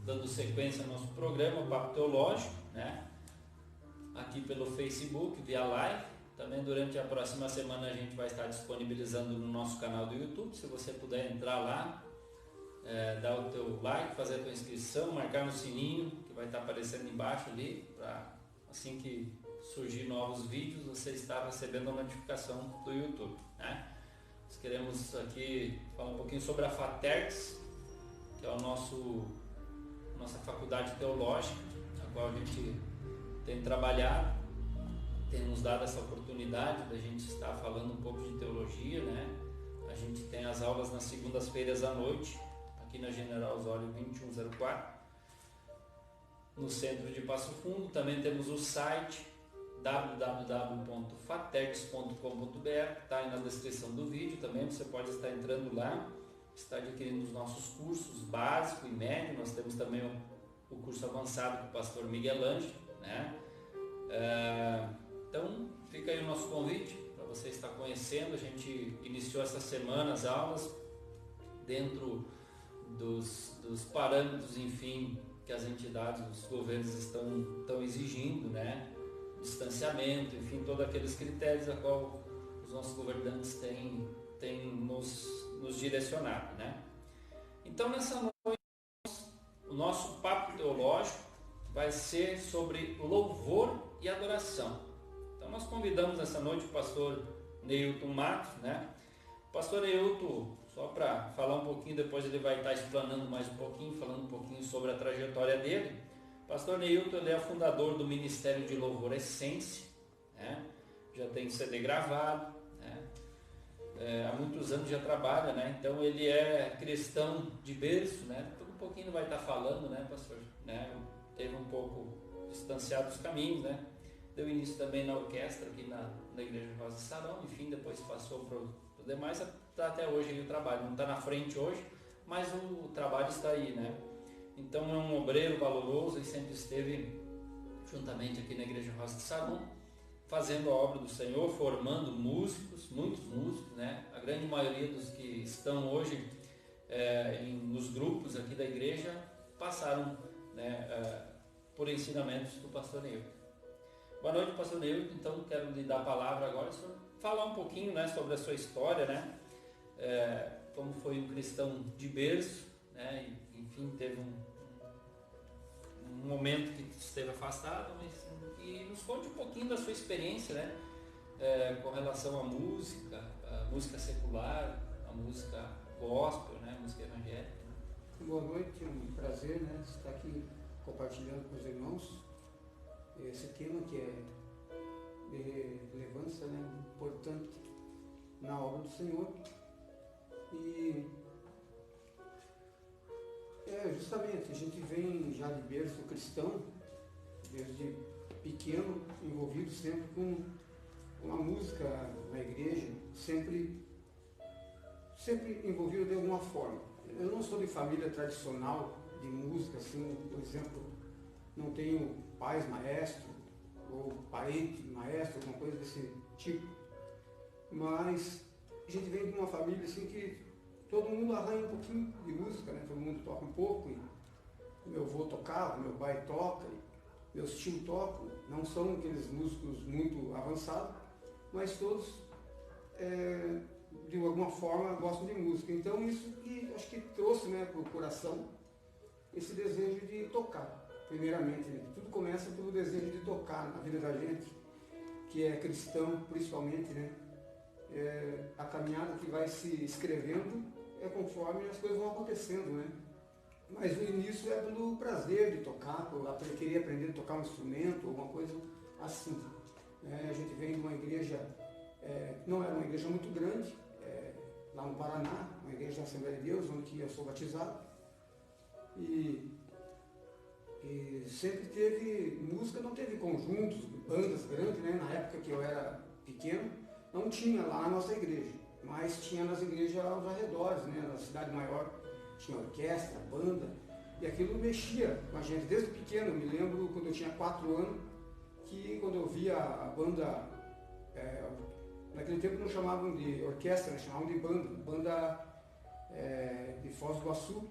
dando sequência ao nosso programa, Papo Teológico, né? Aqui pelo Facebook, via live. Também durante a próxima semana a gente vai estar disponibilizando no nosso canal do YouTube. Se você puder entrar lá, dar o teu like, fazer a tua inscrição, marcar no sininho que vai estar aparecendo embaixo ali, para assim que surgir novos vídeos você está recebendo a notificação do YouTube, né? Nós queremos aqui falar um pouquinho sobre a FATERX, que é a nossa faculdade teológica, a qual a gente tem trabalhado, tem nos dado essa oportunidade da gente estar falando um pouco de teologia, né? A gente tem as aulas nas segundas-feiras à noite, aqui na General Osório 2104, no centro de Passo Fundo. Também temos o site www.faterx.com.br, está aí na descrição do vídeo. Também você pode estar entrando lá, está adquirindo os nossos cursos básico e médio. Nós temos também o curso avançado com o pastor Miguel Ângelo, né? Então fica aí o nosso convite para você estar conhecendo. A gente iniciou essa semana as aulas dentro dos parâmetros, enfim, que as entidades, os governos estão exigindo, né? Distanciamento, enfim, todos aqueles critérios a qual os nossos governantes têm nos direcionado, né? Então nessa noite o nosso papo teológico vai ser sobre louvor e adoração. Então nós convidamos essa noite o pastor Neilton Matos, né? O pastor Neilton, só para falar um pouquinho, depois ele vai estar explanando mais um pouquinho, falando um pouquinho sobre a trajetória dele. O pastor Neilton, ele é fundador do Ministério de Louvor Essência, né? Já tem CD gravado, né? Há muitos anos já trabalha, né? Então ele é cristão de berço, né? Um pouquinho vai estar falando, né, pastor? Né? Teve um pouco distanciado dos caminhos, né? Deu início também na orquestra aqui na Igreja Rosa de Sarão, enfim, depois passou para os demais, está até hoje aí o trabalho. Não está na frente hoje, mas o trabalho está aí, né? Então é um obreiro valoroso e sempre esteve juntamente aqui na Igreja Rosa de Sarão, fazendo a obra do Senhor, formando músicos, muitos músicos, né? A grande maioria dos que estão hoje nos grupos aqui da igreja passaram, né, por ensinamentos do pastor Neilton. Boa noite, pastor Neilton. Então quero lhe dar a palavra agora, senhor, falar um pouquinho, né, sobre a sua história, né? Como foi um cristão de berço, né? E, enfim, teve um momento que esteve afastado, mas e nos conte um pouquinho da sua experiência, né? Com relação à música, a música secular, a música gospel, né? A música evangélica. Boa noite, é um prazer, né, estar aqui compartilhando com os irmãos esse tema que é de relevância, né, importante na obra do Senhor. E justamente a gente vem já de berço cristão, desde pequeno, envolvido sempre com a música na igreja, sempre envolvido de alguma forma. Eu não sou de família tradicional de música, assim, por exemplo, não tenho pais maestros ou parente maestro, alguma coisa desse tipo, mas a gente vem de uma família assim que todo mundo arranha um pouquinho de música, né? Todo mundo toca um pouco, e meu avô tocava, meu pai toca, e meus tios tocam, não são aqueles músicos muito avançados, mas todos de alguma forma gostam de música. Então isso que acho que trouxe, né, para o coração esse desejo de tocar, primeiramente, né? Tudo começa pelo desejo de tocar na vida da gente, que é cristão principalmente, né? A caminhada que vai se escrevendo é conforme as coisas vão acontecendo, né? Mas o início é pelo prazer de tocar, por querer aprender a tocar um instrumento, alguma coisa assim. A gente vem de uma igreja, não era uma igreja muito grande, lá no Paraná, uma igreja da Assembleia de Deus, onde eu sou batizado. E sempre teve música, não teve conjuntos, bandas grandes, né? Na época que eu era pequeno, não tinha lá na nossa igreja, mas tinha nas igrejas aos arredores, né? Na cidade maior tinha orquestra, banda, e aquilo mexia com a gente desde pequeno. Eu me lembro quando eu tinha 4 anos, que quando eu via a banda, naquele tempo não chamavam de orquestra, chamavam de banda de Foz do Iguaçu,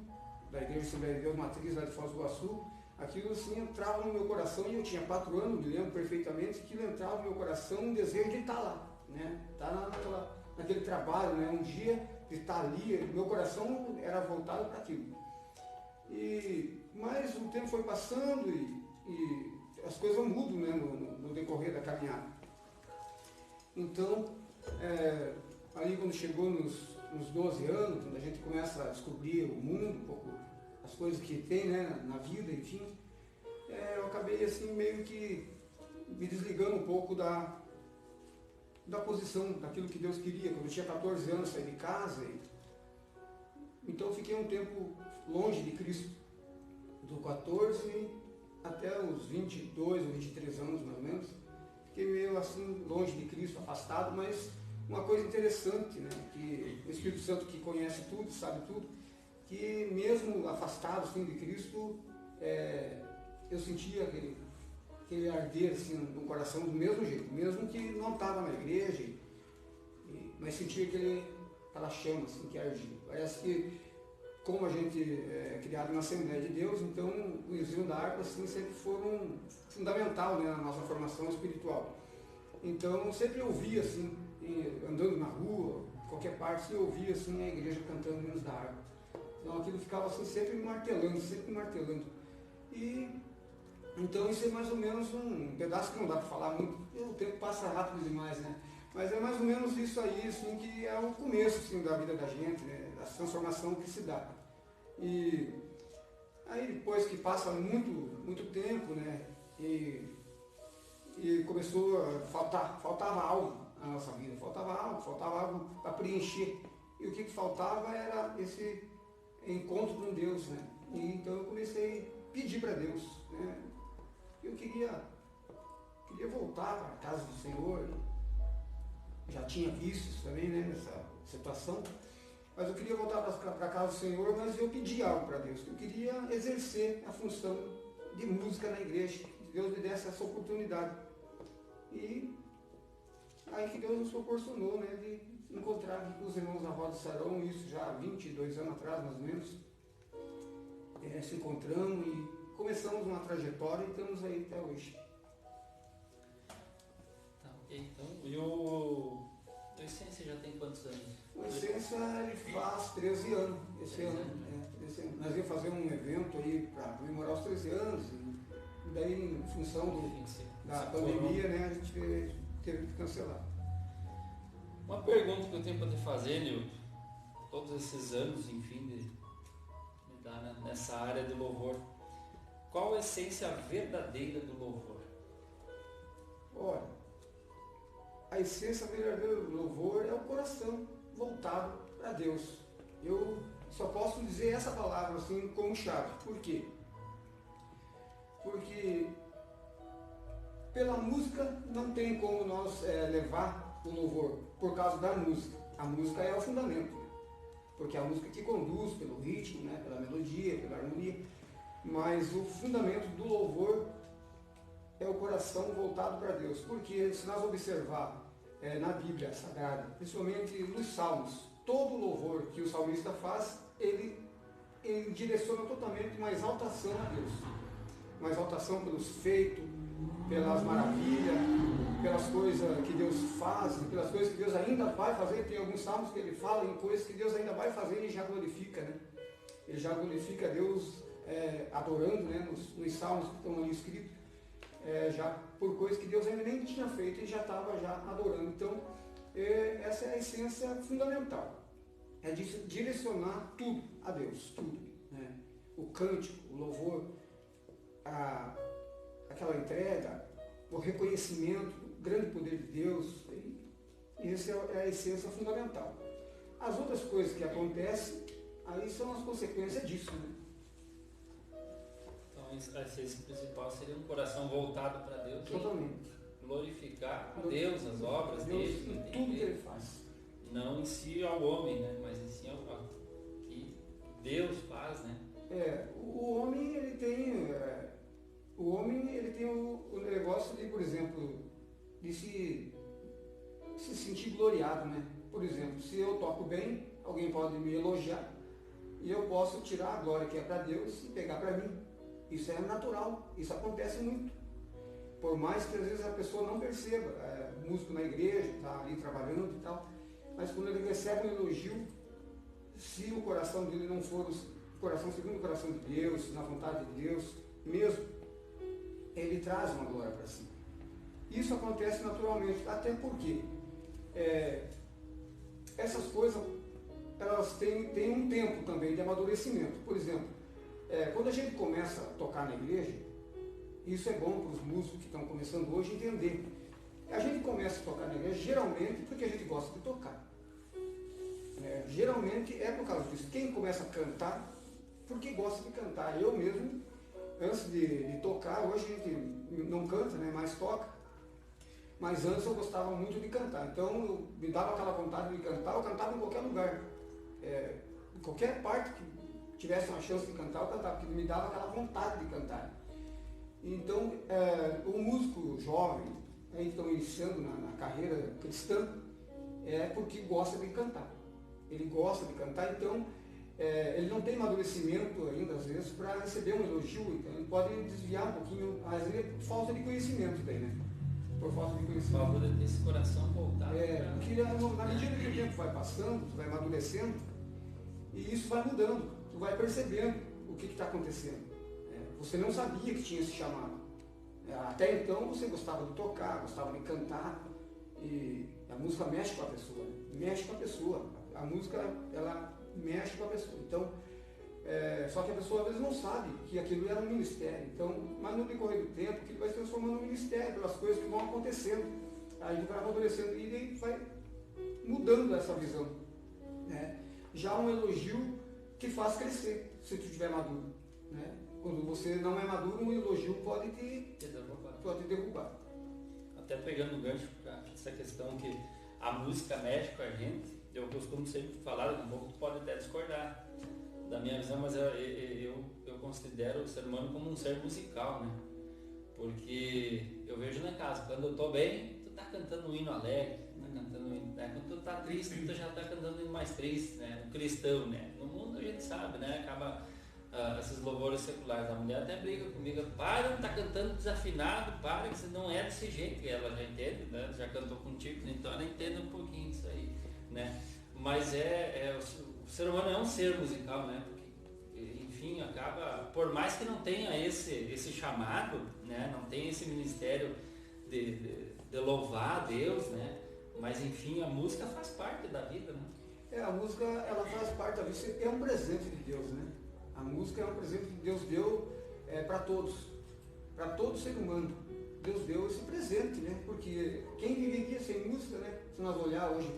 da Igreja Assembleia de Deus Matriz lá de Foz do Iguaçu, aquilo assim entrava no meu coração, e eu tinha 4 anos, me lembro perfeitamente, que aquilo entrava no meu coração um desejo de estar lá, né? Estar naquele trabalho, né? Um dia de estar ali, meu coração era voltado para aquilo. Mas o tempo foi passando e as coisas mudam, né? No decorrer da caminhada. Então, ali quando chegou nos 12 anos, quando a gente começa a descobrir o mundo, um pouco as coisas que tem, né, na vida, enfim, eu acabei assim meio que me desligando um pouco da posição, daquilo que Deus queria. Quando eu tinha 14 anos, saí de casa, então eu fiquei um tempo longe de Cristo, do 14 até os 22 ou 23 anos mais ou menos. Fiquei meio assim longe de Cristo, afastado, mas uma coisa interessante, né, que o Espírito Santo, que conhece tudo, sabe tudo, que mesmo afastado assim, de Cristo, eu sentia aquele arder assim, no coração do mesmo jeito, mesmo que não estava na igreja, mas sentia aquela chama assim, que ardia. Parece que, como a gente é criado na Assembleia de Deus, então o ensino da harpa assim, sempre foram fundamental, né, na nossa formação espiritual. Então eu sempre ouvia assim, andando na rua, qualquer parte, eu ouvia assim, a igreja cantando hinos da harpa. Então aquilo ficava assim, sempre me martelando, sempre me martelando. Então isso é mais ou menos um pedaço que não dá para falar muito, o tempo passa rápido demais, né? Mas é mais ou menos isso aí, assim, que é o começo assim, da vida da gente, né? Da transformação que se dá. E aí depois que passa muito tempo, né? E começou a faltava algo na nossa vida, faltava algo para preencher. E o que faltava era esse encontro com Deus, né? E então eu comecei a pedir para Deus, né? Eu queria voltar para a casa do Senhor, já tinha vícios também, né, nessa situação, mas eu queria voltar para a casa do Senhor, mas eu pedi algo para Deus, eu queria exercer a função de música na igreja, que Deus me desse essa oportunidade. E aí que Deus nos proporcionou, né, de encontrar aqui com os irmãos da Roda do Sarão, isso já há 22 anos atrás, mais ou menos, se encontramos e começamos uma trajetória e estamos aí até hoje. Tá, ok. Então, e o Essência já tem quantos anos? O Essência ele faz 13 anos esse ano. Nós íamos fazer um evento aí para comemorar os 13 anos, e daí em função da pandemia, né, a gente teve que cancelar. Uma pergunta que eu tenho para te fazer, Nilton, todos esses anos, enfim, de estar nessa área de louvor, qual a essência verdadeira do louvor? Olha, a essência verdadeira do louvor é o coração voltado para Deus. Eu só posso dizer essa palavra assim como chave. Por quê? Porque pela música não tem como nós levar o louvor por causa da música. A música é o fundamento, né? Porque é a música que conduz pelo ritmo, né? Pela melodia, pela harmonia. Mas o fundamento do louvor é o coração voltado para Deus. Porque se nós observar na Bíblia Sagrada, principalmente nos Salmos, todo louvor que o salmista faz, ele direciona totalmente uma exaltação a Deus. Uma exaltação pelos feitos, pelas maravilhas, pelas coisas que Deus faz, pelas coisas que Deus ainda vai fazer. Tem alguns salmos que ele fala em coisas que Deus ainda vai fazer e já glorifica, né? Ele já glorifica Deus adorando, né? Nos salmos que estão ali escritos, já por coisas que Deus ainda nem tinha feito e já estava já adorando. Então, essa é a essência fundamental. É direcionar tudo a Deus, tudo, né? O cântico, o louvor, aquela entrega, o reconhecimento do grande poder de Deus, e essa é a essência fundamental. As outras coisas que acontecem, aí são as consequências disso, né? Então a essência principal seria um coração voltado para Deus. Totalmente. Glorificar a Deus, as obras Deus, dele, em tudo que ele faz. Não em si ao homem, né? Mas em si ao que Deus faz, né? O homem ele tem o negócio de, por exemplo, de se sentir gloriado, né? Por exemplo, se eu toco bem, alguém pode me elogiar, e eu posso tirar a glória que é para Deus e pegar para mim. Isso é natural, isso acontece muito. Por mais que às vezes a pessoa não perceba, músico na igreja, está ali trabalhando e tal, mas quando ele recebe um elogio, se o coração dele não for o coração segundo o coração de Deus, na vontade de Deus mesmo, ele traz uma glória para si. Isso acontece naturalmente, até porque essas coisas elas têm um tempo também de amadurecimento. Por exemplo, quando a gente começa a tocar na igreja, isso é bom para os músicos que estão começando hoje entender. A gente começa a tocar na igreja geralmente porque a gente gosta de tocar. Geralmente é por causa disso. Quem começa a cantar, porque gosta de cantar. Eu mesmo, antes de tocar, hoje a gente não canta, né, mas toca. Mas antes eu gostava muito de cantar. Então me dava aquela vontade de cantar, eu cantava em qualquer lugar. Em qualquer parte que tivesse uma chance de cantar, eu cantava, porque me dava aquela vontade de cantar. Então, o músico jovem, que estão iniciando na carreira cristã, é porque gosta de cantar. Ele gosta de cantar, então ele não tem amadurecimento ainda, às vezes, para receber um elogio, então ele pode desviar um pouquinho, às vezes, por falta de conhecimento daí, né? Por falta de conhecimento. Por favor, desse coração voltado. Porque na medida que o tempo vai passando, tu vai amadurecendo, e isso vai mudando, tu vai percebendo o que está acontecendo. Você não sabia que tinha esse chamado. Até então você gostava de tocar, gostava de cantar, e a música mexe com a pessoa, né? Mexe com a pessoa. A música, ela mexe com a pessoa. Então, só que a pessoa às vezes não sabe que aquilo era um ministério. Então, mas no decorrer do tempo, aquilo vai se transformando num ministério, pelas coisas que vão acontecendo. Aí vai amadurecendo e daí vai mudando essa visão. Já um elogio que faz crescer, se tu estiver maduro. Né? Quando você não é maduro, um elogio pode te derrubar. Até pegando o gancho para essa questão que a música mexe com a gente, eu costumo sempre falar, daqui a pouco tu pode até discordar da minha visão, mas eu considero o ser humano como um ser musical, né? Porque eu vejo na casa, quando eu estou bem, tu tá cantando um hino alegre, cantando um hino, quando tu tá triste, tu já tá cantando um hino mais triste, né? Um cristão, né? No mundo a gente sabe, né? Acaba esses louvores seculares. A mulher até briga comigo, para, tá cantando desafinado, para, que você não é desse jeito. E ela já entende, né? Já cantou contigo, então ela entende um pouquinho isso aí, né? Mas o ser humano é um ser musical, né? Porque, enfim, acaba, por mais que não tenha esse chamado, né? Não tenha esse ministério de louvar a Deus, né? Mas enfim, a música faz parte da vida, né? A música, ela faz parte da vida, é um presente de Deus, né? A música é um presente que Deus deu para todo ser humano. Deus deu esse presente, né? Porque quem viveria sem música, né? Se nós olhar hoje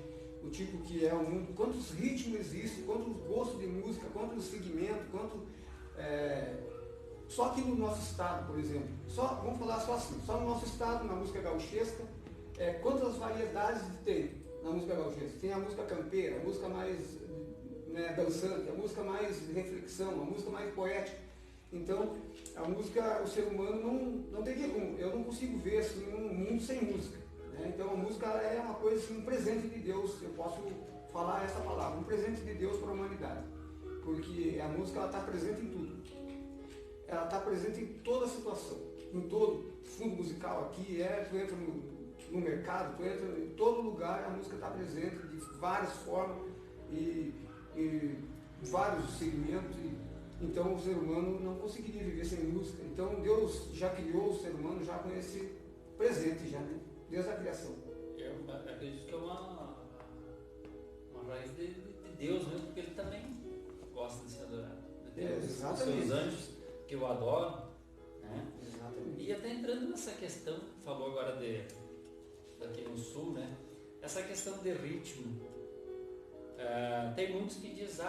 o tipo que é o mundo, quantos ritmos existem, quantos gostos de música, quantos segmentos, só aqui no nosso estado, por exemplo, vamos falar só assim, só no nosso estado, na música gauchesca, quantas variedades tem na música gauchesca? Tem a música campeira, a música mais dançante, a música mais de reflexão, a música mais poética. Então, a música, o ser humano não tem como, eu não consigo ver assim, um mundo sem música. Né? Então, a música é uma coisa, assim, um presente de Deus, eu posso falar essa palavra, um presente de Deus para a humanidade. Porque a música está presente em tudo. Ela está presente em toda a situação, em todo fundo musical aqui, tu entra no mercado, tu entra em todo lugar, a música está presente de várias formas e vários segmentos. Então o ser humano não conseguiria viver sem música. Então Deus já criou o ser humano já com esse presente, já, né? Desde a criação. Eu acredito que é uma raiz de Deus mesmo, porque ele também gosta de ser adorado. Deus, os seus anjos que o adoram. Né? Exatamente. E até entrando nessa questão, falou agora daqui no sul, né? Essa questão de ritmo. Tem muitos que dizem,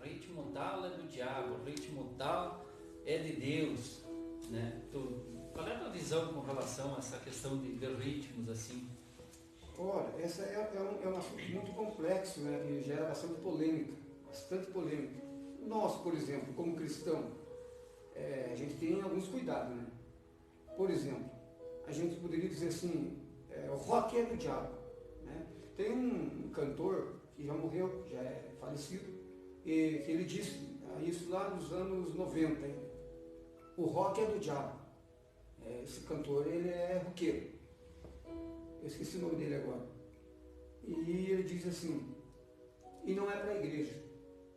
ritmo tal é do diabo, ritmo tal é de Deus, né? Qual é a tua visão com relação a essa questão de ritmos assim? Olha, essa é um assunto muito complexo, né? E gera bastante polêmica, Nós, por exemplo, como cristão, a gente tem alguns cuidados, né? Por exemplo, a gente poderia dizer assim, o rock é do diabo, né? Tem um cantor que já morreu, já é falecido, que ele disse isso lá nos anos 90 ainda. O rock é do diabo. Esse cantor, ele é roqueiro. Eu esqueci o nome dele agora. E ele diz assim, e não é para a igreja.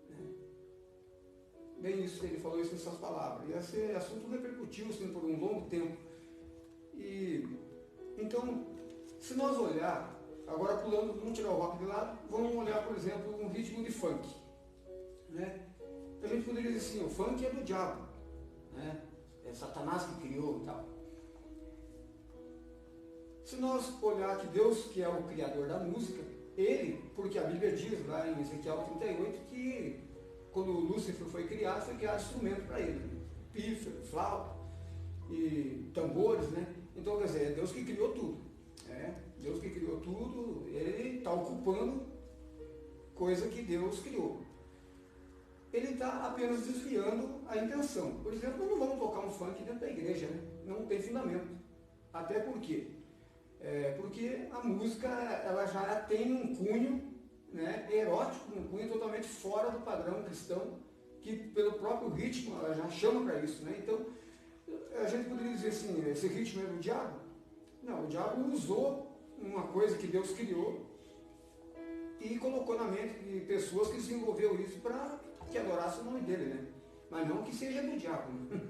Né? Bem isso, ele falou isso nessas palavras. E esse assunto repercutiu assim, por um longo tempo. E então, se nós olhar, agora pulando, vamos tirar o rock de lado, vamos olhar, por exemplo, um ritmo de funk. Né? A gente poderia dizer assim, o funk é do diabo. Né? É Satanás que criou e tal. Se nós olhar que Deus, que é o criador da música, ele, porque a Bíblia diz lá em Ezequiel 38 que quando Lúcifer foi criado instrumento para ele. Pífaro, flauta e tambores, né? Então, quer dizer, é Deus que criou tudo. Deus que criou tudo, ele está ocupando coisa que Deus criou. Ele está apenas desviando a intenção. Por exemplo, nós não vamos tocar um funk dentro da igreja, né? Não tem fundamento. Até por quê? Porque a música ela já tem um cunho, né, erótico, um cunho totalmente fora do padrão cristão, que pelo próprio ritmo ela já chama para isso. Né? Então, a gente poderia dizer assim, esse ritmo é do diabo? Não, o diabo usou uma coisa que Deus criou e colocou na mente de pessoas que desenvolveu isso para que adorasse o nome dele, né? Mas não que seja do diabo. Né?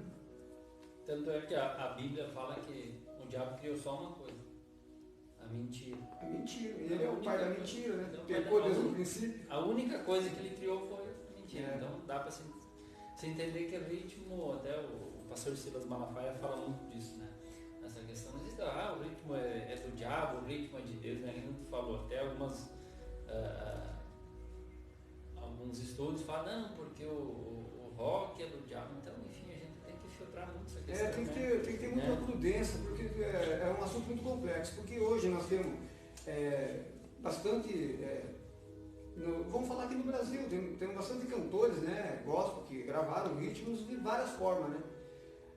Tanto é que a Bíblia fala que o diabo criou só uma coisa, a mentira. A mentira, ele é o pai da mentira, né? Pecou desde o princípio. A única coisa que ele criou foi a mentira. Então dá para se entender que o ritmo, até o pastor Silas Malafaia fala muito disso, né? Essa questão, não existe, o ritmo é do diabo, o ritmo é de Deus, né? Ele não falou, até alguns estudos falam, não, porque o rock é do diabo, então, enfim, a gente tem que filtrar muito essa questão. Tem que ter muita prudência, porque é um assunto muito complexo, porque hoje nós temos bastante, vamos falar aqui no Brasil, temos bastante cantores, né, gospel, que gravaram ritmos de várias formas, né.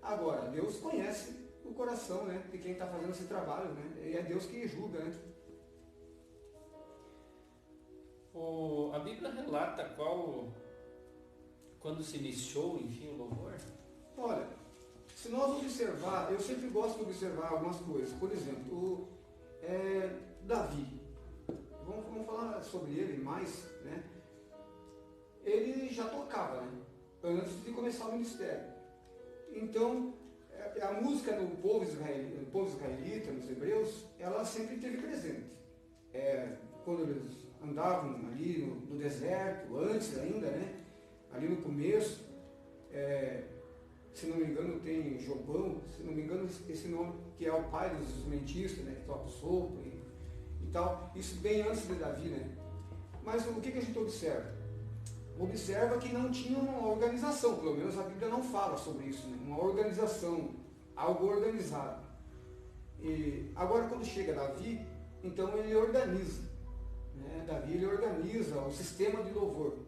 Agora, Deus conhece o coração, né, de quem está fazendo esse trabalho, né, e é Deus que julga, né. A Bíblia relata quando se iniciou, enfim, o louvor? Olha, se nós observar, eu sempre gosto de observar algumas coisas. Por exemplo, Davi. Vamos falar sobre ele mais, né? Ele já tocava, né? Antes de começar o ministério. Então, a música do povo israelita, nos hebreus, ela sempre esteve presente. Quando eles andavam ali no deserto, antes ainda, né? Ali no começo, se não me engano tem Jobão, se não me engano esse nome, que é o pai dos instrumentistas, né? Que toca o sopro e tal, isso bem antes de Davi, né? Mas o que a gente observa? Observa que não tinha uma organização, pelo menos a Bíblia não fala sobre isso, né? Uma organização, algo organizado. E agora quando chega Davi, então ele organiza, né? Davi ele organiza o sistema de louvor.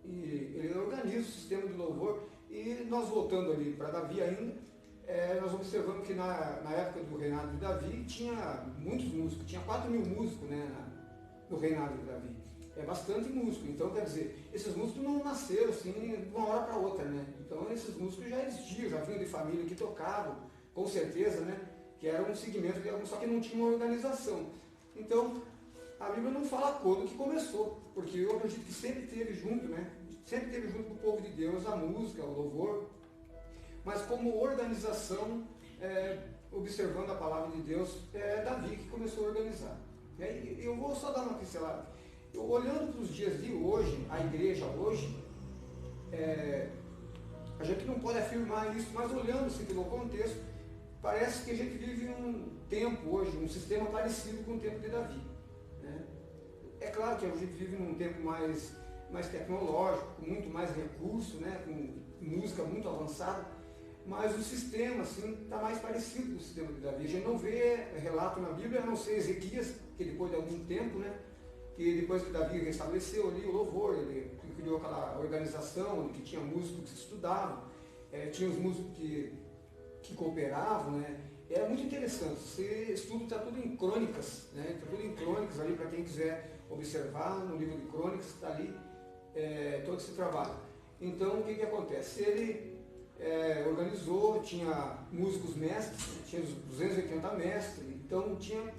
E ele organiza o sistema de louvor, e nós voltando ali para Davi ainda, nós observamos que na época do reinado de Davi tinha muitos músicos, tinha 4.000 músicos, né, no reinado de Davi. É bastante músico, então quer dizer, esses músicos não nasceram assim de uma hora para outra, né? Então esses músicos já existiam, já vinham de família que tocavam, com certeza, né? Que era um segmento, só que não tinha uma organização. Então, a Bíblia não fala quando que começou, porque eu acredito que sempre teve junto, né? Sempre teve junto com o povo de Deus a música, o louvor, mas como organização, observando a palavra de Deus, é Davi que começou a organizar. Eu vou só dar uma pincelada. Olhando para os dias de hoje, a igreja hoje, a gente não pode afirmar isso, mas olhando assim pelo contexto, parece que a gente vive um tempo hoje, um sistema parecido com o tempo de Davi. Né? É claro que a gente vive num tempo mais tecnológico, com muito mais recurso, né? Com música muito avançada, mas o sistema assim, está mais parecido com o sistema de Davi. A gente não vê relato na Bíblia, a não ser Ezequias, que depois de algum tempo, né? Que depois que Davi restabeleceu ali o louvor, ele criou aquela organização que tinha músicos que estudavam, tinha os músicos que cooperavam, né? Era muito interessante. Esse estudo está tudo em crônicas, né? Está tudo em crônicas ali para quem quiser observar, no livro de crônicas está ali todo esse trabalho. Então, o que acontece? Ele organizou, tinha músicos mestres, tinha 280 mestres, então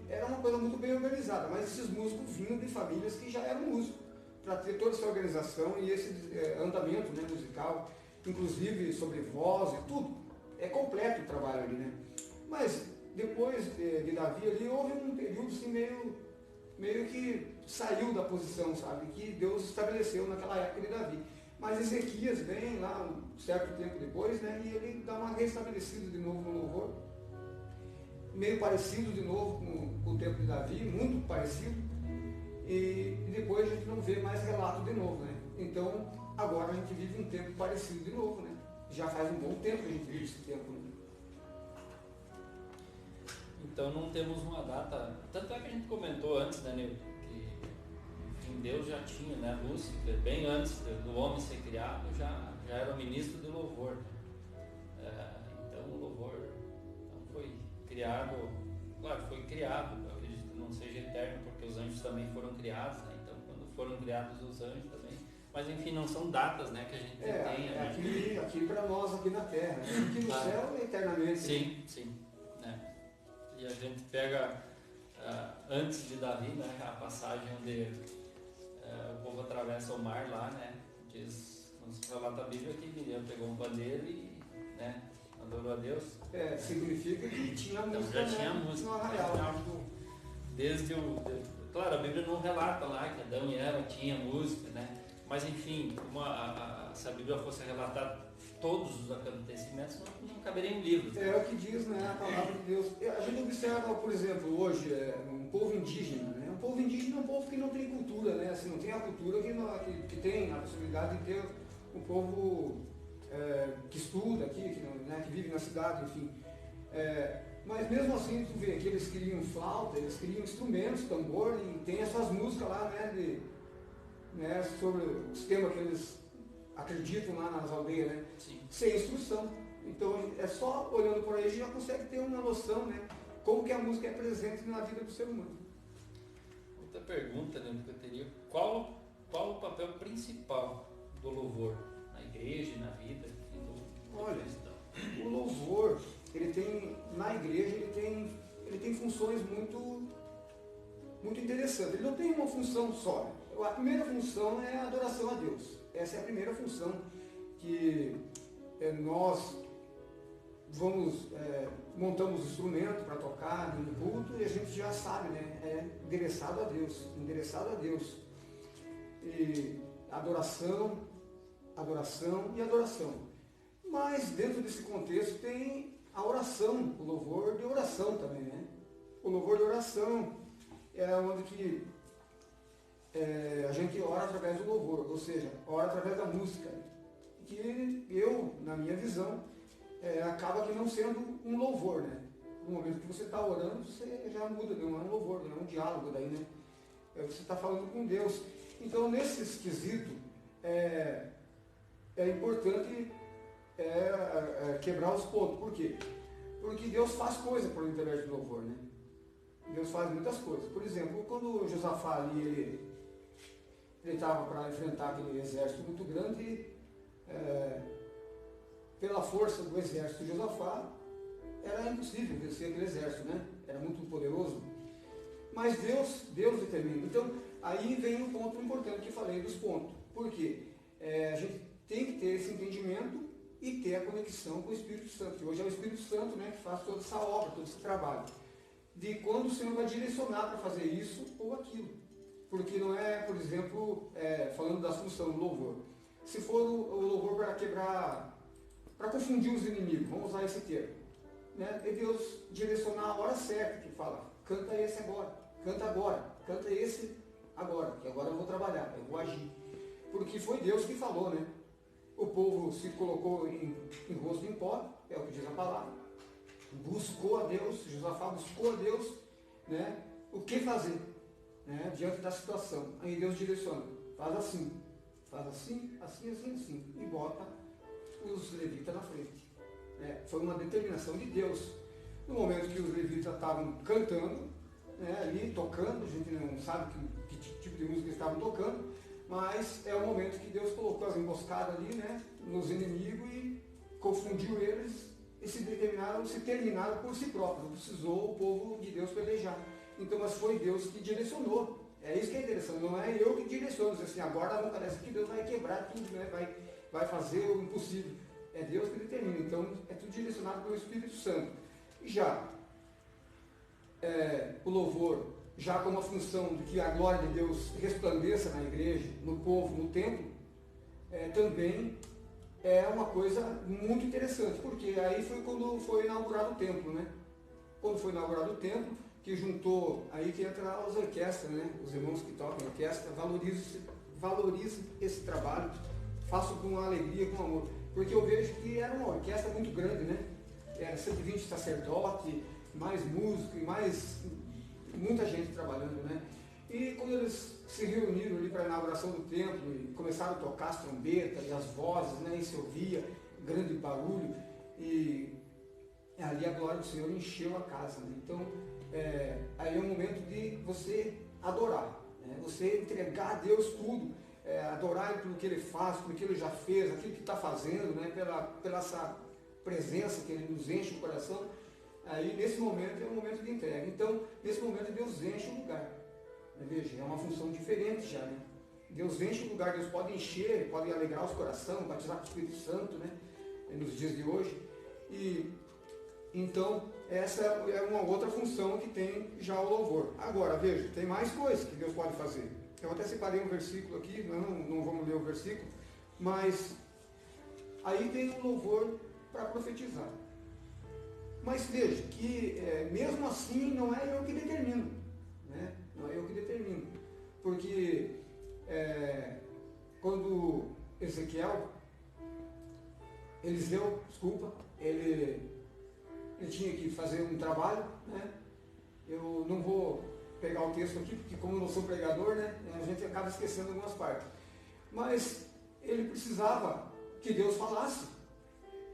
era uma coisa muito bem organizada, mas esses músicos vinham de famílias que já eram músicos, para ter toda essa organização e esse andamento, né, musical, inclusive sobre voz e tudo. É completo o trabalho ali, né? Mas depois de Davi ali, houve um período assim, meio que saiu da posição, sabe, que Deus estabeleceu naquela época de Davi. Mas Ezequias vem lá um certo tempo depois, né, e ele dá uma restabelecida de novo no louvor, meio parecido de novo com o tempo de Davi, muito parecido, e depois a gente não vê mais relato de novo, né? Então, agora a gente vive um tempo parecido de novo, né? Já faz um bom tempo que a gente vive esse tempo, né? Então não temos uma data, tanto é que a gente comentou antes, né, Nil, que enfim, Deus já tinha, né, Lúcifer, bem antes do homem ser criado, já era o ministro do louvor. Então o louvor não foi criado, claro, foi criado, eu acredito que não seja eterno, porque os anjos também foram criados, né? Então quando foram criados os anjos também, mas enfim, não são datas, né, que a gente tem. Aqui para nós, aqui na Terra, né? Aqui no céu é eternamente. Sim, sim. Né? E a gente pega, antes de Davi, né, a passagem onde o povo atravessa o mar lá, né, diz, nos relata a Bíblia que Miriam pegou um bandeiro e, né, adorou a Deus. Significa que tinha então, música, já tinha música, no arraial. Desde claro, a Bíblia não relata lá que Adão e Eva tinham música, né, mas enfim, se a Bíblia fosse relatar todos os acontecimentos, não caberia em livros. É o que diz, né, a palavra de Deus. A gente observa, por exemplo, hoje, um povo indígena, né? Um povo indígena é um povo que não tem cultura, né? Assim, não tem a cultura que tem a possibilidade de ter um povo que estuda aqui, que vive na cidade, enfim. Mas mesmo assim, tu vê que eles criam flauta, eles criam instrumentos, tambor, e tem essas músicas lá, né, sobre os temas que eles acreditam lá nas aldeias, né? Sim. Sem instrução. Então é só olhando por aí a gente já consegue ter uma noção, né? Como que a música é presente na vida do ser humano. Outra pergunta, né, que eu teria, qual o papel principal do louvor na igreja e na vida do Olha, cristão? O louvor, na igreja, ele tem funções muito interessantes. Ele não tem uma função só. A primeira função é a adoração a Deus. Essa é a primeira função que nós montamos instrumento para tocar no culto e a gente já sabe, né? É endereçado a Deus. E adoração e adoração. Mas dentro desse contexto tem a oração, o louvor de oração também, né? O louvor de oração é onde que a gente ora através do louvor, ou seja, ora através da música, que na minha visão, acaba que não sendo um louvor, né? No momento que você está orando, você já muda, não é um louvor, não é um diálogo daí, né? Você está falando com Deus. Então, nesse esquisito, é importante quebrar os pontos. Por quê? Porque Deus faz coisa por intermédio do louvor, né? Deus faz muitas coisas. Por exemplo, quando Josafá ali, ele estava para enfrentar aquele exército muito grande, pela força do exército de Josafá, era impossível vencer aquele exército, né? Era muito poderoso. Mas Deus determina. Então, aí vem um ponto importante que eu falei dos pontos. Por quê? A gente tem que ter esse entendimento e ter a conexão com o Espírito Santo. Hoje é o Espírito Santo, né, que faz toda essa obra, todo esse trabalho. De quando o Senhor vai direcionar para fazer isso ou aquilo. Porque não é, por exemplo, falando da função do louvor. Se for o louvor para quebrar, para confundir os inimigos, vamos usar esse termo. Né? É Deus direcionar a hora certa, que fala, canta esse agora, canta esse agora, que agora eu vou trabalhar, eu vou agir. Porque foi Deus que falou, né? O povo se colocou em rosto em pó, é o que diz a palavra. Buscou a Deus, Josafá buscou a Deus, né? O que fazer, né? Diante da situação. Aí Deus direciona, faz assim, e bota os levitas na frente. Foi uma determinação de Deus. No momento que os levitas estavam cantando, ali tocando, a gente não sabe que tipo de música eles estavam tocando, mas é o momento que Deus colocou as emboscadas ali, né, nos inimigos e confundiu eles e se terminaram por si próprios. Não precisou o povo de Deus pelejar. Então, mas foi Deus que direcionou. É isso que é interessante, não é eu que direciono, diz assim, agora não parece que Deus vai quebrar tudo, né? vai fazer o impossível. É Deus que determina, então é tudo direcionado pelo Espírito Santo. E já o louvor, já com a função de que a glória de Deus resplandeça na igreja, no povo, no templo, também é uma coisa muito interessante, porque aí foi quando foi inaugurado o templo, né? Quando foi inaugurado o templo, que juntou, aí que entra as orquestras, né? Os irmãos que tocam orquestra, valorizem esse trabalho, façam com alegria, com amor, porque eu vejo que era uma orquestra muito grande, né? Era 120 sacerdotes, mais músicos e mais muita gente trabalhando, né? E quando eles se reuniram ali para a inauguração do templo e começaram a tocar as trombetas e as vozes, né? E se ouvia grande barulho e ali a glória do Senhor encheu a casa, né? Então, aí é um momento de você adorar, né? Você entregar a Deus tudo, adorar Ele pelo que Ele faz, pelo que Ele já fez, aquilo que está fazendo, né? Pela essa presença que Ele nos enche o coração. Aí nesse momento é um momento de entrega. Então, nesse momento Deus enche o lugar. Veja, é uma função diferente já, né? Deus enche o lugar, Deus pode encher, pode alegrar os corações, batizar com o Espírito Santo, né? Nos dias de hoje. E então, essa é uma outra função que tem já o louvor. Agora, veja, tem mais coisas que Deus pode fazer. Eu até separei um versículo aqui, nós não vamos ler o versículo, mas aí tem o louvor para profetizar. Mas veja que mesmo assim não é eu que determino, né? Não é eu que determino, porque quando Eliseu, ele tinha que fazer um trabalho, né? Eu não vou pegar o texto aqui, porque como eu não sou pregador, né? A gente acaba esquecendo algumas partes. Mas ele precisava que Deus falasse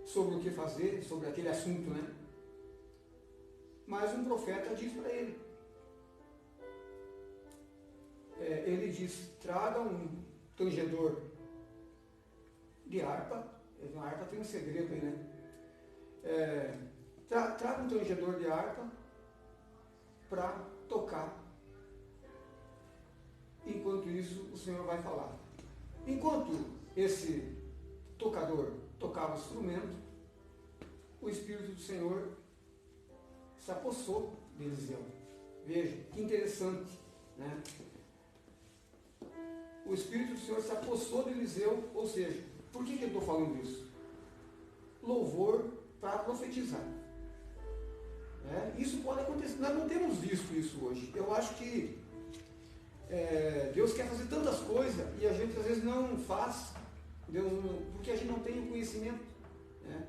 sobre o que fazer, sobre aquele assunto, né? Mas um profeta diz para ele. Ele diz, traga um tangedor de harpa. A harpa tem um segredo aí, né? Traga um tangedor de harpa para tocar. Enquanto isso, o Senhor vai falar. Enquanto esse tocador tocava o instrumento, o Espírito do Senhor se apossou de Eliseu. Veja, que interessante, né? O Espírito do Senhor se apossou de Eliseu, ou seja, por que eu estou falando isso? Louvor para profetizar. Isso pode acontecer, nós não temos visto isso hoje. Eu acho que Deus quer fazer tantas coisas e a gente às vezes não faz, porque a gente não tem o conhecimento, né?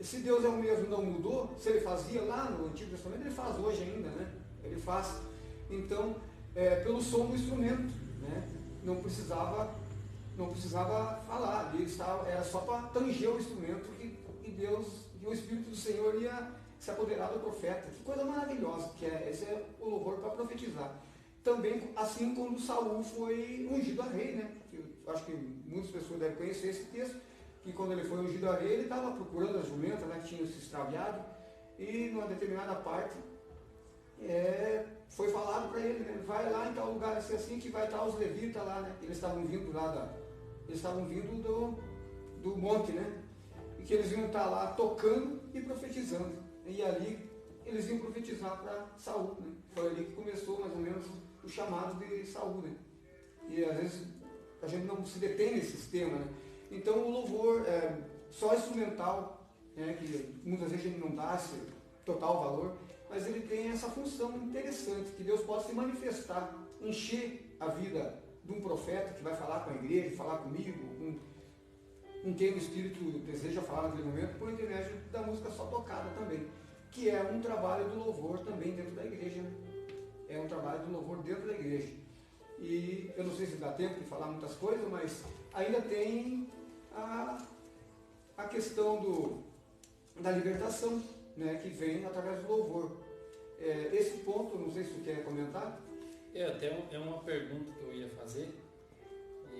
Se Deus é o mesmo, não mudou, se Ele fazia lá no Antigo Testamento, Ele faz hoje ainda, né? Ele faz, então, pelo som do instrumento, né? Não precisava falar, era só para tanger o instrumento que Deus, e o Espírito do Senhor ia se apoderar do profeta. Que coisa maravilhosa que é, esse é o louvor para profetizar. Também, assim quando Saul foi ungido a rei, né? Eu acho que muitas pessoas devem conhecer esse texto, que quando ele foi ungido a rei, ele estava procurando a jumenta, né, que tinha se extraviado, e numa determinada parte foi falado para ele, né, vai lá em tal lugar assim que vai estar os levitas lá, né? Eles estavam vindo do monte, né? E que eles iam estar lá tocando e profetizando. E ali eles iam profetizar para Saul, né? Foi ali que começou mais ou menos o chamado de Saul, né? E às vezes a gente não se detém nesse sistema, né? Então o louvor só instrumental, né, que muitas vezes a gente não dá esse total valor, mas ele tem essa função interessante, que Deus pode se manifestar, encher a vida de um profeta que vai falar com a igreja, falar comigo, com quem o Espírito deseja falar naquele momento, por intermédio da música só tocada também, que é um trabalho do louvor também dentro da igreja, né? É um trabalho do louvor dentro da igreja. E eu não sei se dá tempo de falar muitas coisas, mas ainda tem a questão da libertação, né, que vem através do louvor. Esse ponto, não sei se você quer comentar. Até uma pergunta que eu ia fazer,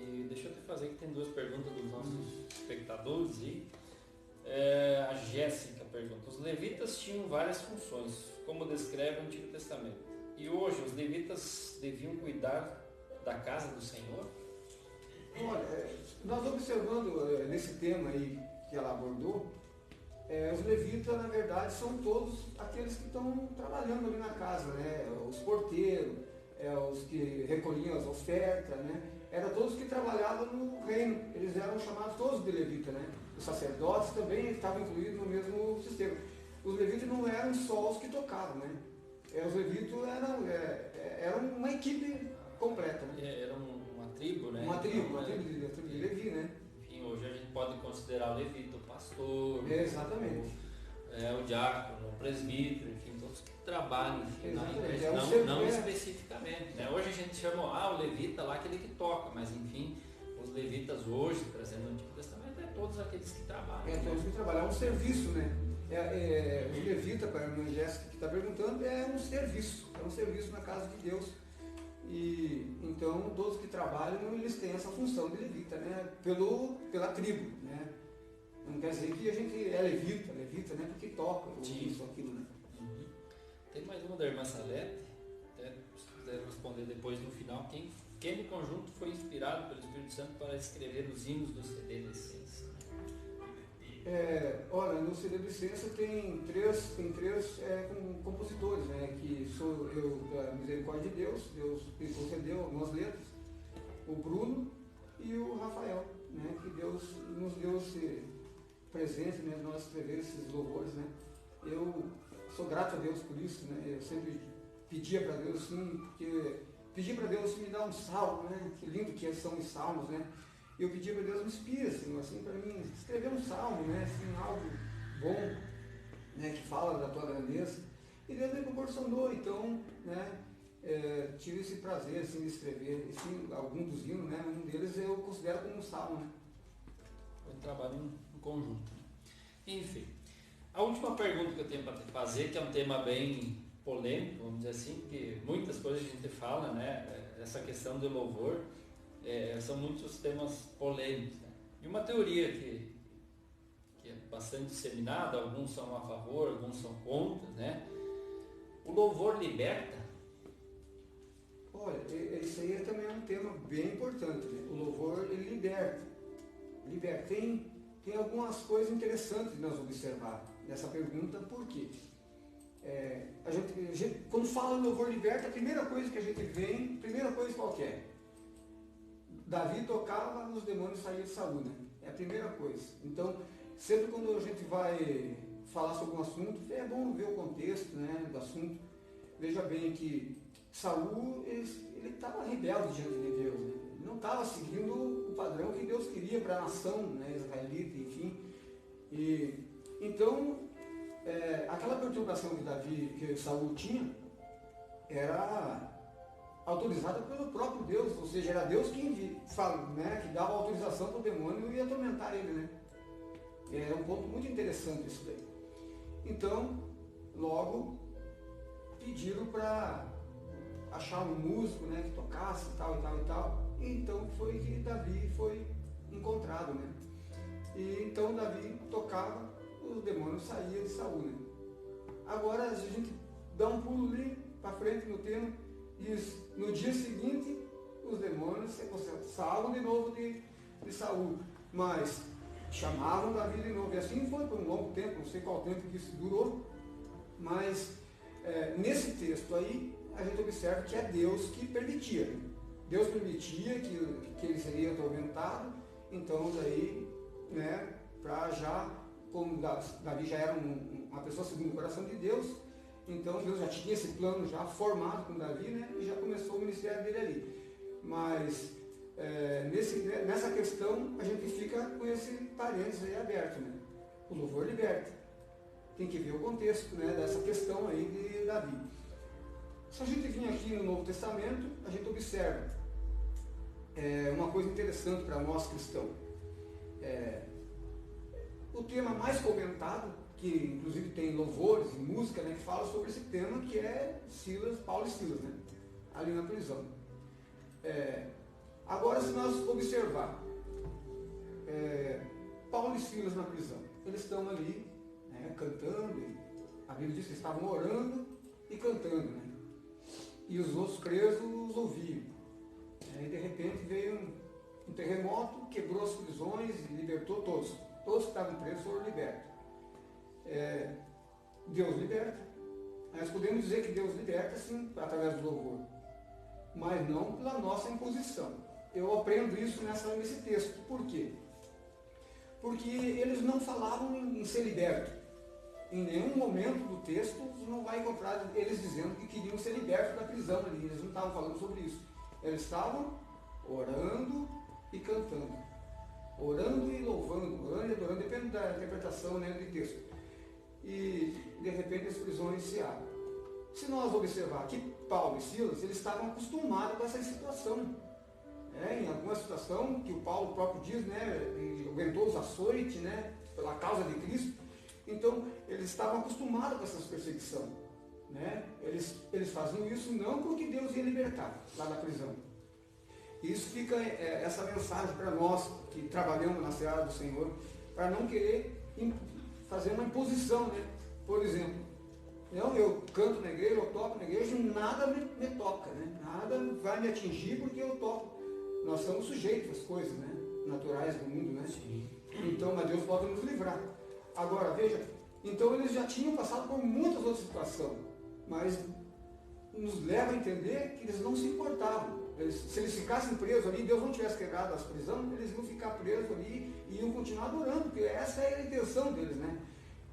E deixa eu te fazer que tem duas perguntas dos nossos espectadores e a Jéssica pergunta: os levitas tinham várias funções, como descreve o Antigo Testamento. E hoje os levitas deviam cuidar da casa do Senhor? Olha, nós observando nesse tema aí que ela abordou, os levitas, na verdade, são todos aqueles que estão trabalhando ali na casa, né? Os porteiros, os que recolhiam as ofertas, né? Eram todos que trabalhavam no reino, eles eram chamados todos de levitas, né? Os sacerdotes também estavam incluídos no mesmo sistema. Os levitas não eram só os que tocavam, né? Os levitas eram uma equipe completa, né? Era uma tribo, né? Uma tribo de Levi, né? Enfim, hoje a gente pode considerar o levita o pastor, Exatamente. O diácono, o presbítero, enfim, todos que trabalham, enfim, na igreja, não especificamente, né? Hoje a gente chama o levita lá, aquele que toca, mas enfim, os levitas hoje, trazendo o Antigo Testamento, todos aqueles que trabalham. Todos que trabalham, é um serviço, né? O levita, para a irmã Jéssica que está perguntando, é um serviço na casa de Deus. E então todos que trabalham, eles têm essa função de levita, né? Pela tribo, né? Não quer dizer que a gente é levita, né? Porque toca, ou isso, aquilo, né? Uhum. Tem mais uma da irmã Salete, até se quiser responder depois no final. Quem no conjunto foi inspirado pelo Espírito Santo para escrever os hinos do CD de Essência? Olha, no CD de Essência tem três compositores, né? Que sou eu, da Misericórdia de Deus me concedeu algumas letras, o Bruno e o Rafael, né? Que Deus nos deu esse presente, né? Nós escrever esses louvores, né? Eu sou grato a Deus por isso, né? Eu sempre pedia para Deus, sim, porque pedi para Deus me dar um salmo, né? Que lindo que são os salmos, né? Eu pedi para Deus me inspira, Senhor, assim, para mim escrever um salmo, né? Assim, algo bom, né? Que fala da tua grandeza. E Deus me proporcionou, então, né? Tive esse prazer, assim, de escrever, assim, algum dos hinos, né? Um deles eu considero como um salmo, né? Foi um trabalho em conjunto. Enfim, a última pergunta que eu tenho para te fazer, que é um tema bem polêmico, vamos dizer assim, porque muitas coisas a gente fala, né? Essa questão do louvor, são muitos temas polêmicos, né? E uma teoria que é bastante disseminada, alguns são a favor, alguns são contra, né? O louvor liberta? Olha, isso aí também é um tema bem importante, né? O louvor, ele liberta. Tem algumas coisas interessantes de nós observar nessa pergunta, por quê? A gente, quando fala louvor liberta, a primeira coisa que a gente vê, qual que é? Davi tocava, os demônios saíam de Saúl, né? É a primeira coisa. Então, sempre quando a gente vai falar sobre um assunto, é bom ver o contexto, né, do assunto. Veja bem que Saúl, ele estava rebelde diante de Deus, né? Ele não estava seguindo o padrão que Deus queria para a nação, né, israelita, enfim. E, então, aquela perturbação que Saúl tinha, era autorizada pelo próprio Deus, ou seja, era Deus que dava autorização para o demônio e atormentar ele, né? É um ponto muito interessante isso daí. Então, logo pediram para achar um músico, né, que tocasse tal e tal e tal. E então foi que Davi foi encontrado, né? E então Davi tocava, os demônios saíam de Saúl, né? Agora a gente dá um pulo ali para frente no tema. Isso. No dia seguinte, os demônios saíram de novo de Saúl, mas chamavam Davi de novo. E assim foi por um longo tempo, não sei qual tempo que isso durou, mas nesse texto aí, a gente observa que é Deus que permitia. Deus permitia que ele seria atormentado, então daí, né, para já, como Davi já era uma pessoa segundo o coração de Deus, então Deus já tinha esse plano já formado com Davi, né? E já começou o ministério dele ali. Mas nessa questão a gente fica com esse parênteses aí aberto, né? O louvor liberta. Tem que ver o contexto, né, dessa questão aí de Davi. Se a gente vir aqui no Novo Testamento, a gente observa uma coisa interessante para nós cristãos. O tema mais comentado, que inclusive tem louvores e música, né, que fala sobre esse tema, que é Paulo e Silas, né, ali na prisão. Agora, se nós observar, Paulo e Silas na prisão, eles estão ali, né, cantando, a Bíblia diz que estavam orando e cantando, né? E os outros presos os ouviam. E de repente veio um terremoto, quebrou as prisões e libertou todos. Todos que estavam presos foram libertos. Deus liberta. Nós podemos dizer que Deus liberta, sim, através do louvor, mas não pela nossa imposição. Eu aprendo isso nesse texto. Por quê? Porque eles não falavam em ser libertos. Em nenhum momento do texto você não vai encontrar eles dizendo que queriam ser libertos da prisão ali. Eles não estavam falando sobre isso. Eles estavam orando e cantando. Orando e louvando, orando e adorando, depende da interpretação, né, do texto. E de repente as prisões se abrem. Se nós observar que Paulo e Silas, eles estavam acostumados com essa situação. Em alguma situação que o Paulo próprio diz, né, ele aguentou os açoites, né, pela causa de Cristo. Então, eles estavam acostumados com essa perseguição, né? Eles faziam isso não porque Deus ia libertar lá da prisão. Isso fica essa mensagem para nós que trabalhamos na seara do Senhor, para não querer fazer uma imposição, né? Por exemplo, eu canto na igreja, eu toco na igreja e nada me toca, né? Nada vai me atingir porque eu toco. Nós somos sujeitos às coisas, né, naturais do mundo, né? Sim. Então, mas Deus pode nos livrar. Agora, veja, então eles já tinham passado por muitas outras situações, mas nos leva a entender que eles não se importavam. Se eles ficassem presos ali, Deus não tivesse quebrado as prisões, eles iam ficar presos ali e iam continuar adorando, porque essa é a intenção deles, né?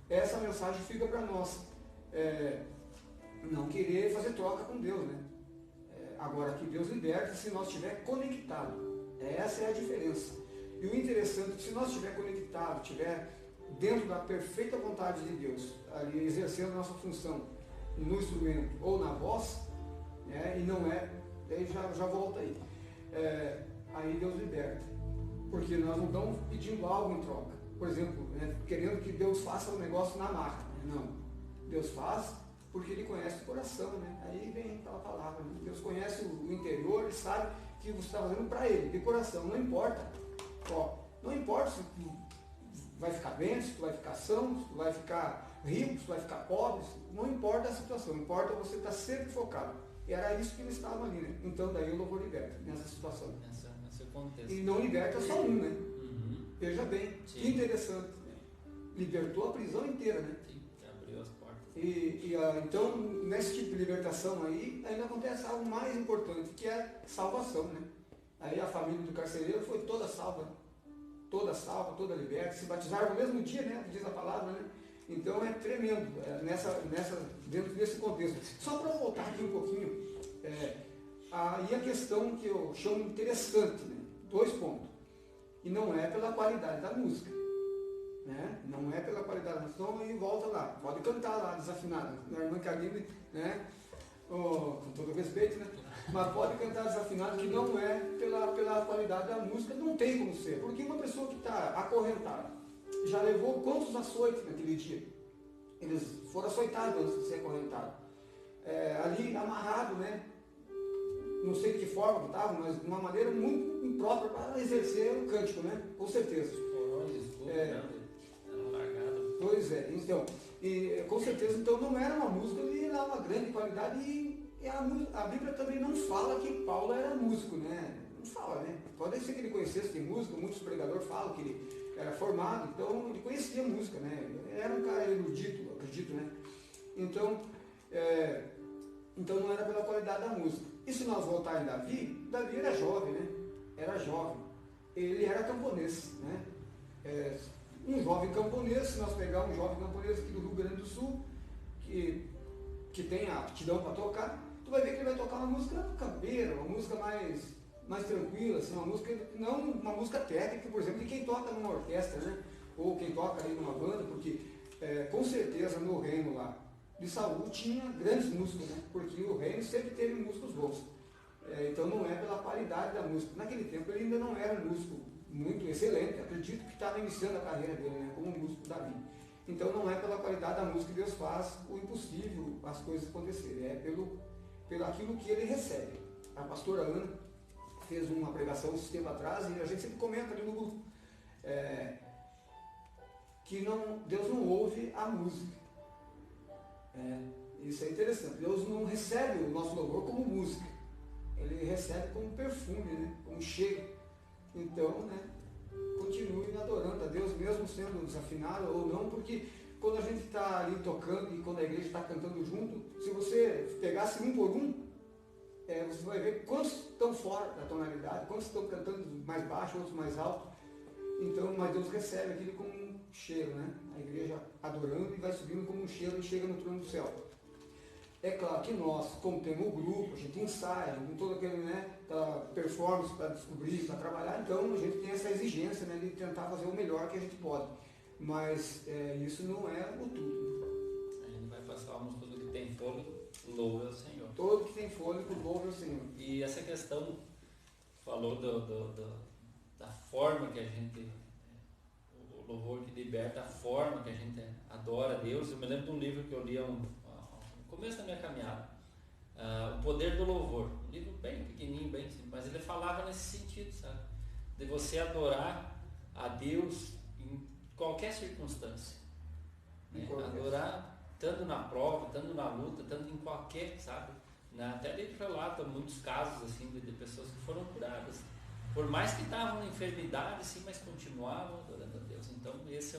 Essa mensagem fica para nós. Não querer fazer troca com Deus, né? Agora, que Deus liberte se nós estiver conectado. Essa é a diferença. E o interessante é que se nós estiver conectado, estiver dentro da perfeita vontade de Deus, ali exercendo a nossa função no instrumento ou na voz, né, e não daí já volta aí. Aí Deus liberta. Porque nós não estamos pedindo algo em troca. Por exemplo, né, querendo que Deus faça um negócio na marca. Né? Não. Deus faz porque Ele conhece o coração, né? Aí vem aquela palavra, né? Deus conhece o interior, Ele sabe que você está fazendo para Ele, de coração, não importa. Não importa se tu vai ficar bem, se tu vai ficar são, se tu vai ficar rico, se tu vai ficar pobre, não importa a situação, importa você estar sempre focado. E era isso que eles estavam ali, né? Então daí o louvor liberta, nessa situação. Nesse contexto. E não liberta só um, né? Uhum. Veja bem, sim. Que interessante. Libertou a prisão inteira, né? Sim, abriu as portas. Então, nesse tipo de libertação aí, ainda acontece algo mais importante, que é salvação, né? Aí a família do carcereiro foi toda salva, toda liberta, se batizaram no mesmo dia, né? Diz a palavra, né? Então é tremendo, dentro desse contexto. Só para voltar aqui um pouquinho, aí a questão que eu chamo interessante, né? 2 pontos. E não é pela qualidade da música. Né? Não é pela qualidade da música. Então, e volta lá, pode cantar lá, desafinado. Na irmã Carline, né? Com todo respeito, né? Mas pode cantar desafinado, que não é pela qualidade da música, não tem como ser. Porque uma pessoa que está acorrentada, já levou quantos açoites naquele dia? Eles foram açoitados antes de ser acorrentados. Ali amarrado, né? Não sei de que forma que estavam, mas de uma maneira muito imprópria para exercer o cântico, né? Com certeza. Pois é, então, com certeza, então não era uma música de uma grande qualidade e a Bíblia também não fala que Paulo era músico, né? Não fala, né? Pode ser que ele conhecesse de música, muitos pregadores falam que ele era formado, então ele conhecia música, né? Era um cara erudito, acredito, né? Então não era pela qualidade da música. E se nós voltarmos em Davi era jovem, né? Era jovem. Ele era camponês, né? Um jovem camponês, se nós pegarmos um jovem camponês aqui do Rio Grande do Sul, que tem a aptidão para tocar, tu vai ver que ele vai tocar uma música campeira, uma música mais tranquila, assim, uma música, não uma música técnica, por exemplo, de quem toca numa orquestra, né? Ou quem toca aí numa banda, porque com certeza no reino lá de Saul tinha grandes músicos, né? Porque o reino sempre teve músicos bons. Então não é pela qualidade da música. Naquele tempo ele ainda não era um músico muito excelente, acredito que estava iniciando a carreira dele, né? Como músico Davi. Então não é pela qualidade da música que Deus faz o impossível, as coisas acontecerem, é pelo aquilo que ele recebe. A pastora Ana fez uma pregação esse tempo atrás, e a gente sempre comenta ali no grupo, que Deus não ouve a música. Isso é interessante. Deus não recebe o nosso louvor como música. Ele recebe como perfume, né? Como cheiro. Então, né? Continue adorando a Deus, mesmo sendo desafinado ou não, porque quando a gente está ali tocando e quando a igreja está cantando junto, se você pegasse um por um, você vai ver quantos estão fora da tonalidade, quantos estão cantando mais baixo, outros mais alto. Então, mas Deus recebe aquilo como um cheiro, né? A igreja adorando e vai subindo como um cheiro e chega no trono do céu. É claro que nós, como temos o grupo, a gente ensaia, com todo aquele, né, performance para descobrir, para trabalhar, então a gente tem essa exigência, né, de tentar fazer o melhor que a gente pode. Mas isso não é o tudo. A gente vai passar a música do que tem fôlego, louve ao Senhor. Todo que tem fôlego, louve ao Senhor. E essa questão, falou da forma que a gente, o louvor que liberta, a forma que a gente adora a Deus. Eu me lembro de um livro que eu li no começo da minha caminhada, O Poder do Louvor, um livro bem pequenininho, bem simples, mas ele falava nesse sentido, sabe? De você adorar a Deus em qualquer circunstância, né? Adorar estando na prova, estando na luta, estando em qualquer, sabe? Até ele relata muitos casos assim de pessoas que foram curadas, por mais que estavam na enfermidade, sim, mas continuavam adorando a Deus. Então esse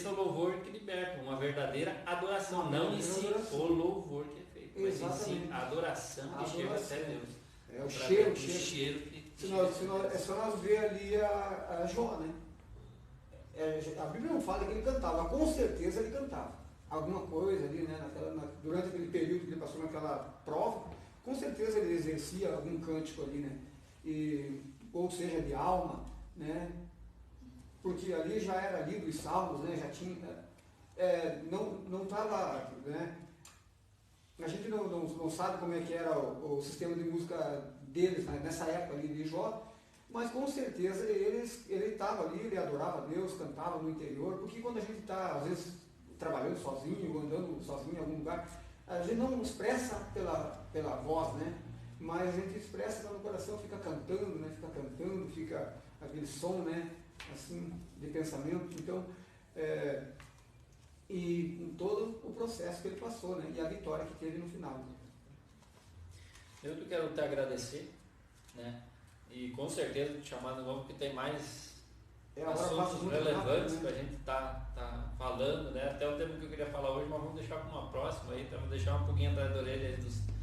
é o louvor que liberta, uma verdadeira adoração, não em si o louvor que é feito, mas em si a adoração que chega até Deus. É o cheiro que é só nós ver ali a Jó, né? A Bíblia não fala que ele cantava, mas com certeza ele cantava alguma coisa ali, né? Durante aquele período que ele passou naquela prova, com certeza ele exercia algum cântico ali, né? Ou seja, de alma, né? Porque ali já era lido os salmos, né? Já tinha, não estava, né? A gente não sabe como é que era o sistema de música deles, né? Nessa época ali de Jó, mas com certeza ele estava ali, ele adorava a Deus, cantava no interior, porque quando a gente está, às vezes, trabalhando sozinho, ou andando sozinho em algum lugar, a gente não expressa pela voz, né? Mas a gente expressa no coração, fica cantando, né? Fica aquele som, né? Assim, de pensamento. Então, e em todo o processo que ele passou, né? E a vitória que teve no final. Eu quero te agradecer, né? E com certeza te chamar de novo, porque tem mais assuntos relevantes, né? Que a gente tá falando, né? Até o tema que eu queria falar hoje, mas vamos deixar para uma próxima aí, vamos deixar um pouquinho atrás da orelha aí do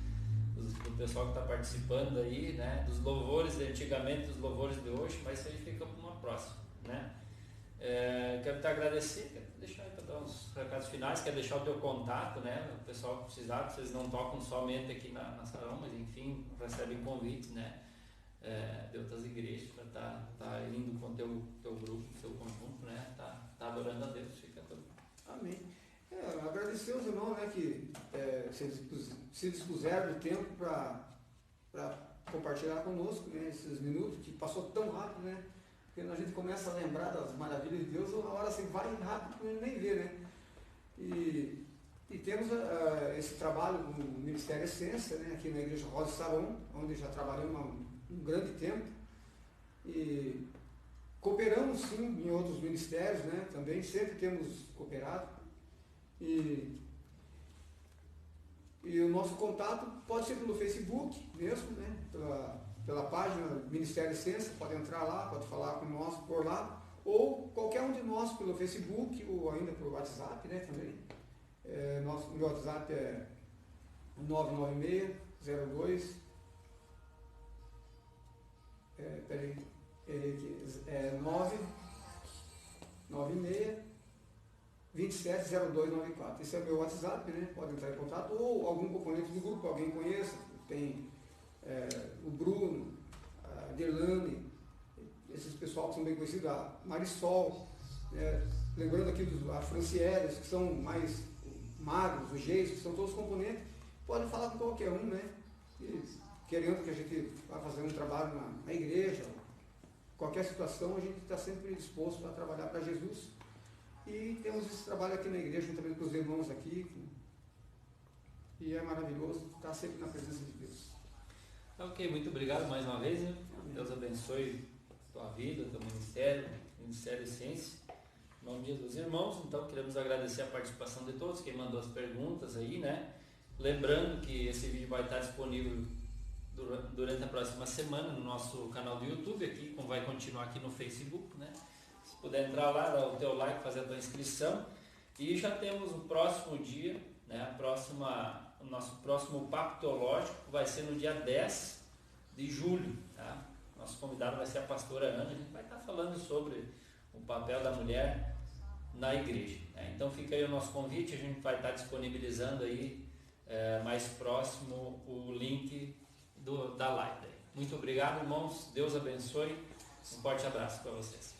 pessoal que está participando aí, né? Dos louvores de antigamente, dos louvores de hoje, mas isso aí fica para uma próxima, né? Quero te agradecer, quero deixar aí para dar uns recados finais, quero deixar o teu contato, né? O pessoal que precisar, vocês não tocam somente aqui na Sarão, mas enfim, recebem convites, né? De outras igrejas para tá indo com o teu grupo, o seu conjunto, né? Tá adorando a Deus, fica todo. Amém. Agradecer aos irmãos, né, que se dispuseram de tempo para compartilhar conosco, né, esses minutos, que passou tão rápido, né? Porque a gente começa a lembrar das maravilhas de Deus, uma hora assim vai rápido que a gente nem vê, né? E temos esse trabalho no Ministério Essência, né, aqui na Igreja Rosa Saron, onde já trabalhamos um grande tempo, e cooperamos sim em outros ministérios, né, também, sempre temos cooperado, e o nosso contato pode ser pelo Facebook mesmo, né, pela página Ministério Essência, pode entrar lá, pode falar com nós por lá, ou qualquer um de nós pelo Facebook, ou ainda pelo WhatsApp, né, também. Meu WhatsApp é 99602 996 270294. Esse é o meu WhatsApp, né? Pode entrar em contato, ou algum componente do grupo, alguém conheça, tem o Bruno, a Derlane, esses pessoal que são bem conhecidos, a Marisol, lembrando aqui a Francieles, que são mais magros, os Geis, que são todos componentes, podem falar com qualquer um, né? Querendo que a gente vá fazer um trabalho na igreja, qualquer situação, a gente está sempre disposto a trabalhar para Jesus. E temos esse trabalho aqui na igreja, juntamente com os irmãos aqui, e é maravilhoso estar sempre na presença de Deus. Ok, muito obrigado mais uma vez, né? Deus abençoe tua vida, teu ministério, Ministério Essência. Em nome de Jesus, irmãos, então queremos agradecer a participação de todos, quem mandou as perguntas aí, né? Lembrando que esse vídeo vai estar disponível durante a próxima semana no nosso canal do YouTube, aqui, como vai continuar aqui no Facebook, né? Se puder entrar lá, dar o teu like, fazer a tua inscrição. E já temos o próximo dia, né? O nosso próximo Papo Teológico vai ser no dia 10 de julho, tá? Nosso convidado vai ser a pastora Ana, a gente vai estar falando sobre o papel da mulher na igreja, né? Então fica aí o nosso convite, a gente vai estar disponibilizando aí mais próximo o link da live. Muito obrigado, irmãos, Deus abençoe, um forte abraço para vocês.